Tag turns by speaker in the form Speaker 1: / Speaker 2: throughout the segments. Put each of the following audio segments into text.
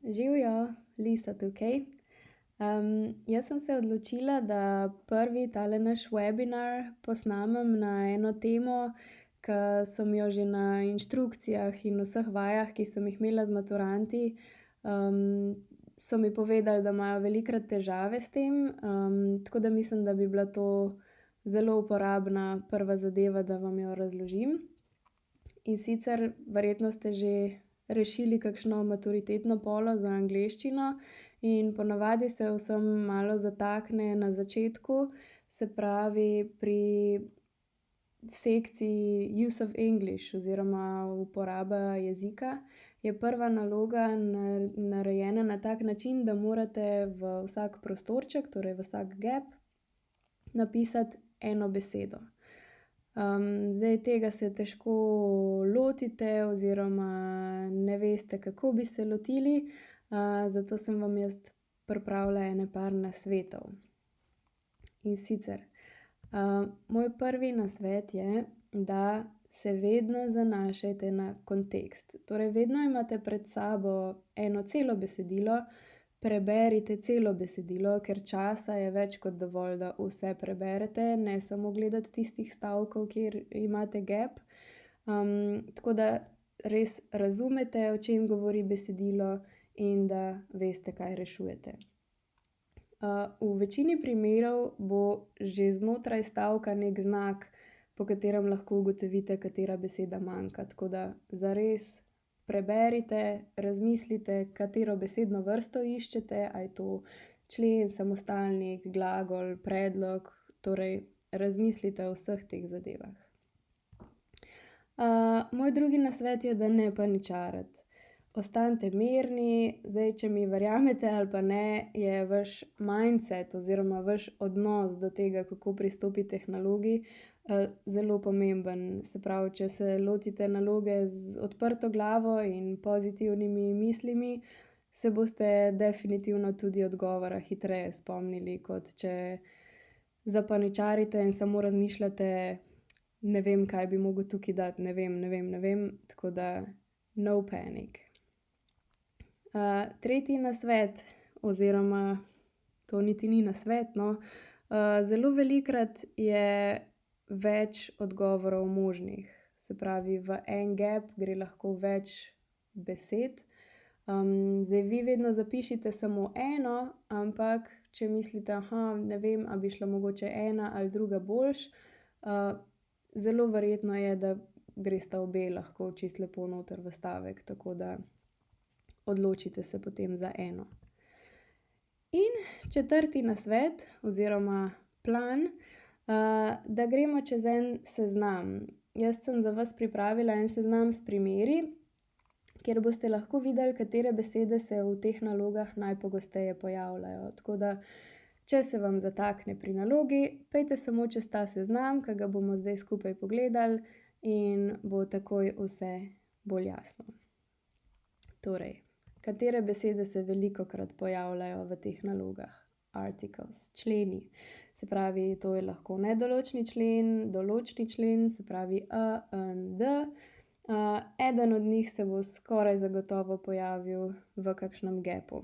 Speaker 1: Živjo, Lisa tukaj. Jaz sem se odločila, da prvi tale naš webinar posnamem na eno temo, ki sem jo že na inštrukcijah in vseh vajah, ki sem jih imela z maturanti, so mi povedali, da imajo velikokrat težave s tem, tako da mislim, da bi bila to zelo uporabna prva zadeva, da vam jo razložim. In sicer verjetno ste že rešili kakšno maturitetno polo za angleščino in ponavadi se vsem malo zatakne na začetku, se pravi pri sekciji Use of English oziroma uporaba jezika je prva naloga narejena na tak način, da morate v vsak prostorček, torej v vsak gap, napisati eno besedo. Zdaj tega se težko lotite oziroma ne veste, kako bi se lotili, zato sem vam jaz pripravila ene par nasvetov. In sicer, moj prvi nasvet je, da se vedno zanašajte na kontekst. Torej vedno imate pred sabo eno celo besedilo, preberite celo besedilo, ker časa je več kot dovolj, da vse preberete, ne samo gledati tistih stavkov, kjer imate gap. Tako da res razumete, o čem govori besedilo in da veste, kaj rešujete. V večini primerov bo že znotraj stavka neki znak, po katerem lahko ugotovite, katera beseda manjka. Tako da zares preberite, razmislite, katero besedno vrsto iščete, a je to člen, samostalnik, glagol, predlog, torej razmislite o vseh teh zadevah. Moj drugi nasvet je, da ne paničarite. Ostanite mirni, zdaj, če mi verjamete ali pa ne, je vaš mindset oziroma vaš odnos do tega, kako pristopiti k nalogi, zelo pomemben. Se pravi, če se lotite naloge z odprto glavo in pozitivnimi mislimi, se boste definitivno tudi odgovora hitreje spomnili, kot če zapaničarite in samo razmišljate, ne vem, kaj bi mogel tukaj dati, ne vem, tako da no panic. Tretji nasvet oziroma to niti ni nasvet, no, zelo velikokrat je več odgovorov možnih. Se pravi, v en gap gre lahko več besed. Zdaj vi vedno zapišite samo eno, ampak če mislite, ne vem, a bi šla mogoče ena ali druga boljše, zelo verjetno je, da gresta obe lahko čisto lepo noter v stavek, tako da odločite se potem za eno. In četrti nasvet oziroma plan, da gremo čez en seznam. Jaz sem za vas pripravila en seznam s primeri, kjer boste lahko videli, katere besede se v teh nalogah najpogosteje pojavljajo. Tako da, če se vam zatakne pri nalogi, pojdite samo čez ta seznam, ki ga bomo zdaj skupaj pogledali in bo takoj vse bolj jasno. Torej, katere besede se velikokrat pojavljajo v teh nalogah? Articles, členi. Se pravi, to je lahko nedoločni člen, določni člen, se pravi a, n, d. Eden od njih se bo skoraj zagotovo pojavil v kakšnem gapu.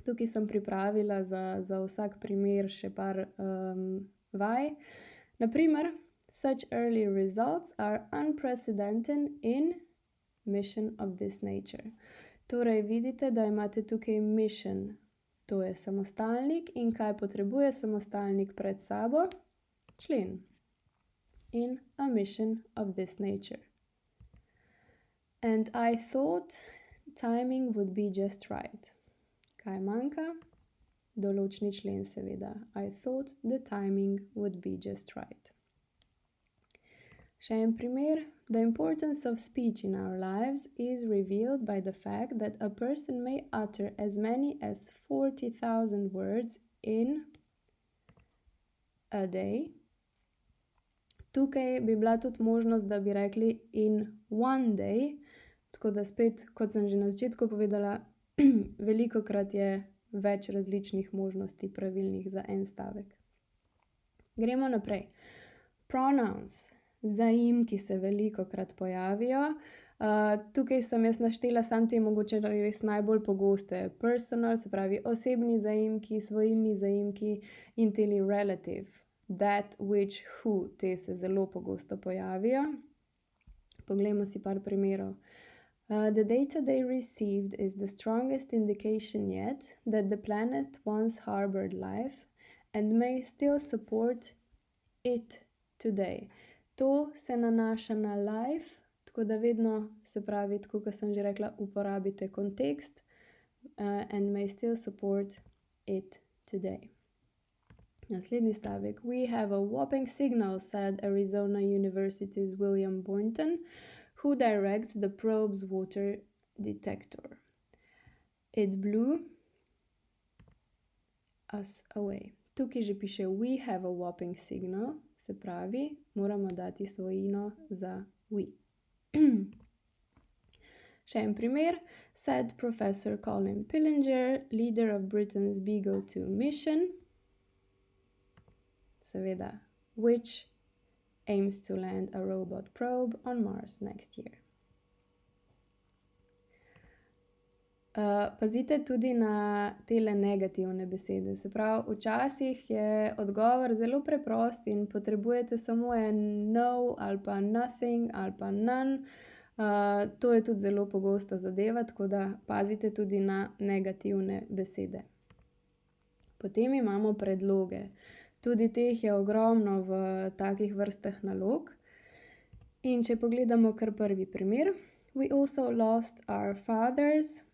Speaker 1: Tukaj sem pripravila za vsak primer še par vaj. Na primer, such early results are unprecedented in mission of this nature. Torej vidite, da imate tukaj mission, to je samostalnik in kaj potrebuje samostalnik pred sabo? Člen. In a mission of this nature. And I thought timing would be just right. Kaj manjka? Določni člen seveda. I thought the timing would be just right. Še en primer. The importance of speech in our lives is revealed by the fact that a person may utter as many as 40,000 words in a day. Tukaj bi bila tudi možnost, da bi rekli in one day, tako da spet, kot sem že na začetku povedala, velikokrat je več različnih možnosti pravilnih za en stavek. Gremo naprej. Pronouns. zaimki se velikokrat pojavijo. Tukaj sem jaz naštela samo te mogoče res najbolj pogoste. Personal, se pravi osebni zaimki, svojilni zaimki in teli relative. That, which, who, te se zelo pogosto pojavijo. Poglejmo si par primerov. The data they received is the strongest indication yet that the planet once harbored life and may still support it today. To se nanaša na life, tako da vedno, se pravi, tako kot sem že rekla, uporabite kontekst, and may still support it today. Naslednji stavek. We have a whopping signal, said Arizona University's William Boynton, who directs the probe's water detector. It blew us away. Tukaj že piše we have a whopping signal, se pravi, moramo dati svojino za we. Še en primer. Said Professor Colin Pillinger, leader of Britain's Beagle 2 mission, seveda, which aims to land a robot probe on Mars next year. Pazite tudi na tele negativne besede. Se pravi, včasih je odgovor zelo preprost in potrebujete samo en no ali pa nothing ali pa none. To je tudi zelo pogosta zadeva, tako da pazite tudi na negativne besede. Potem imamo predloge. Tudi teh je ogromno v takih vrstah nalog. In če pogledamo kar prvi primer. We also lost our fathers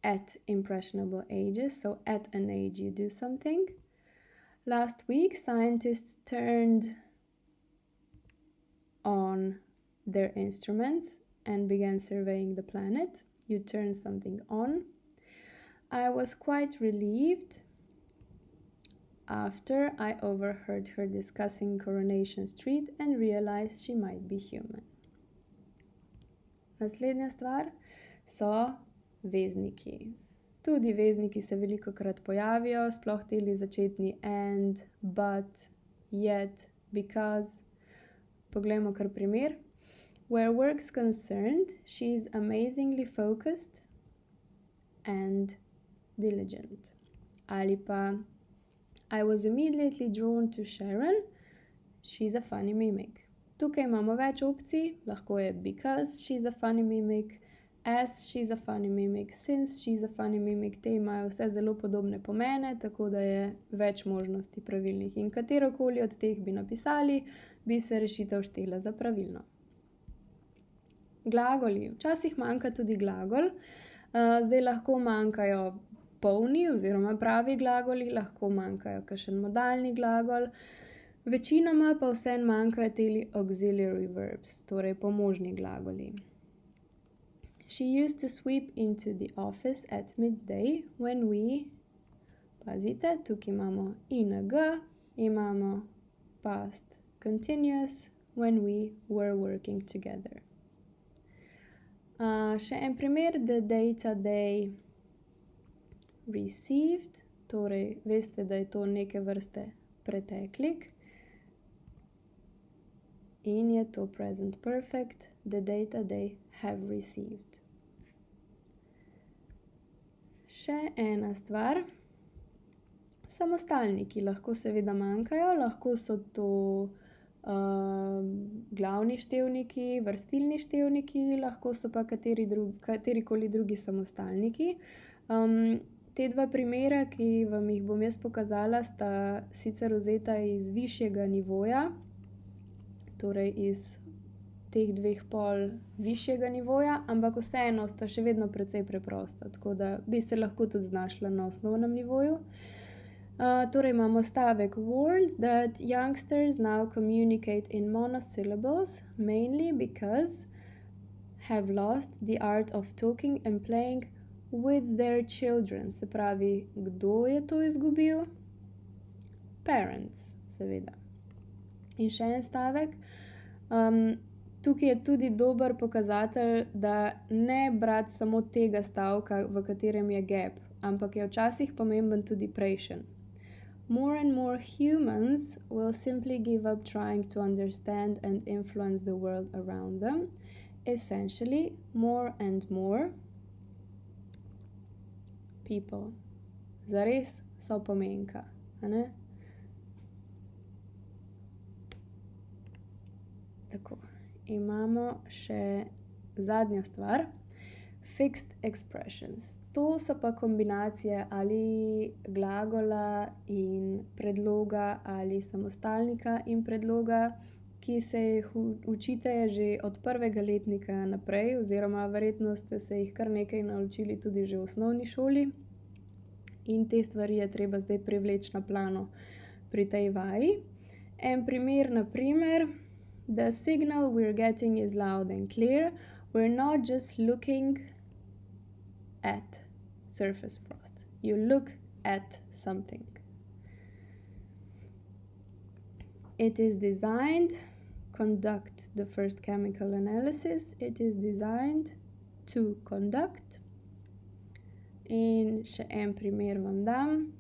Speaker 1: at impressionable ages, so at an age you do something. Last week, scientists turned on their instruments and began surveying the planet. You turn something on. I was quite relieved after I overheard her discussing Coronation Street and realized she might be human. Naslednja stvar so vezniki. Tudi vezniki se velikokrat pojavijo, sploh teli začetni and, but, yet, because. Poglejmo kar primer. Where work's concerned, she's amazingly focused and diligent. Ali pa I was immediately drawn to Sharon. She's a funny mimic. Tukaj imamo več opcij. Lahko je because she's a funny mimic, as she's a funny mimic, since she's a funny mimic. Te imajo vse zelo podobne pomene, tako da je več možnosti pravilnih. In katerokoli od teh bi napisali, bi se rešitev štela za pravilno. Glagoli. Včasih manjka tudi glagol. Zdaj lahko manjkajo polni oziroma pravi glagoli, lahko manjkajo kakšen modalni glagol. Večinoma pa vseeno manjkajo teli auxiliary verbs, torej pomožni glagoli. She used to sweep into the office at midday when we, pazite, tukaj imamo ing, imamo past continuous when we were working together. Še en primer, the data they received, torej veste, da je to neke vrste preteklik. In je to present perfect, the data they have received. Še ena stvar. Samostalniki lahko seveda manjkajo, lahko so to glavni števniki, vrstilni števniki, lahko so pa katerikoli drugi samostalniki. Te dva primera, ki vam jih bom jaz pokazala, sta sicer vzeta iz višjega nivoja, torej iz teh dveh pol višjega nivoja, ampak vseeno sta še vedno precej preprosta, tako da bi se lahko tudi znašla na osnovnem nivoju. Torej imamo stavek warned that youngsters now communicate in monosyllables, mainly because have lost the art of talking and playing with their children. Se pravi, kdo je to izgubil? Parents, seveda. In še en stavek. Tukaj je tudi dober pokazatelj, da ne brati samo tega stavka, v katerem je gap, ampak je včasih pomemben tudi prejšnji. More and more humans will simply give up trying to understand and influence the world around them. Essentially, more and more people. Zares so pomenka, a ne? Tako, imamo še zadnjo stvar. Fixed expressions. To so pa kombinacije ali glagola in predloga ali samostalnika in predloga, ki se jih učite že od prvega letnika naprej, oziroma verjetno ste se jih kar nekaj naučili tudi že v osnovni šoli. In te stvari je treba zdaj privleči na plano pri tej vaji. En primer, na primer, the signal we're getting is loud and clear. We're not just looking at surface frost. You look at something. It is designed, conduct the first chemical analysis. It is designed to conduct. In še en primer vam dam.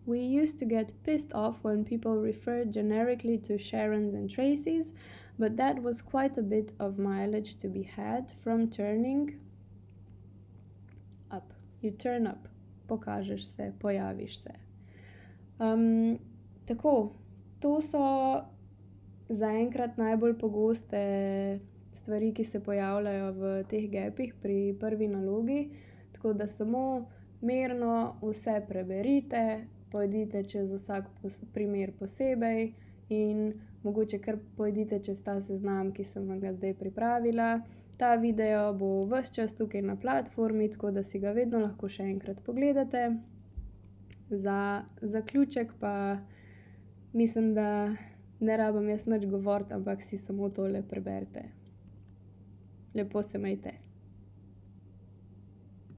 Speaker 1: We used to get pissed off when people referred generically to Sharons and Tracys, but that was quite a bit of mileage to be had from turning up. You turn up. Pokažeš se, pojaviš se. Tako, to so zaenkrat najbolj pogoste stvari, ki se pojavljajo v teh gapih pri prvi nalogi. Tako da samo mirno vse preberite, pojdite čez vsak primer posebej in mogoče kar pojdite čez ta seznam, ki sem vam ga zdaj pripravila. Ta video bo ves čas tukaj na platformi, tako da si ga vedno lahko še enkrat pogledate. Za zaključek pa mislim, da ne rabim jaz nič govoriti, ampak si samo tole preberite. Lepo se imejte.